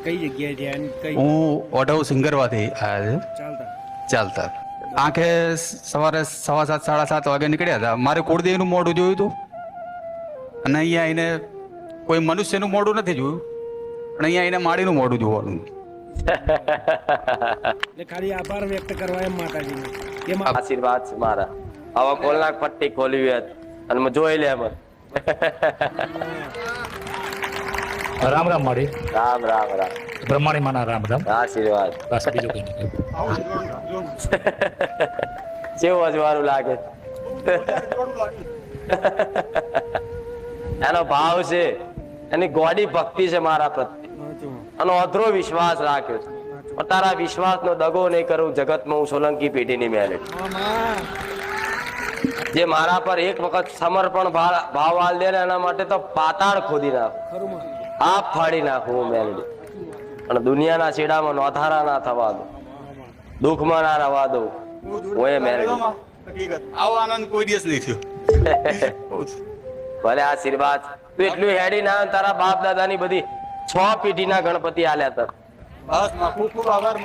કઈ જગ્યાએ છે અને કઈ હું ઓઢવ સિંગરવાથી આવ્યા છે ચાલતા ચાલતા આંખે સવારે 7:15 7:30 વાગે નીકળ્યા હતા. મારે કુળદેવીનું મોઢું જોયું હતું અને અહીંયા આવીને કોઈ મનુષ્યનું મોઢું નથી જોયું પણ અહીંયા આવીને માળીનું મોઢું જોવાનું. એટલે ખાલી આભાર વ્યક્ત કરવા એમ માતાજીને એમ આશીર્વાદ છે મારા. હવે કોલનાક પટ્ટી ખોલી હોય અને મેં જોઈ લે એમ. રામ રામ માડી. રામ રામ રામ. બ્રહ્માણી માના રામ રામ. આશીર્વાદ. બસ બીજું કઈ નહીં. કેવું અજવાળું લાગે. એનો ભાવ છે, એની ગોડી ભક્તિ છે મારા પ્રત્યે, એનો અધરો વિશ્વાસ રાખ્યો છે. પણ તારા વિશ્વાસનો દગો નહીં કરું જગતમાં હું સોલંકી પેઢીની મેલે. જે મારા પર એક વખત સમર્પણ ભાવ આલ દે ને એના માટે તો પાતાળ ખોદી નાખું, આપ ફાડી નાખું હું મેલડી. અને દુનિયાના છેડામાં નોધારા ના થવા દો, દુઃખમાં ના રવા દો હું એ મેલડી. આવો આનંદ કોઈ દિવસ નહીં થયો. ભલે આશીર્વાદ. તું એટલું હેડી ના તારા બાપ દાદાની બધી 6 પેઢીના ગણપતિ આલ્યા હતા. બસ ખૂબ ખૂબ આભાર.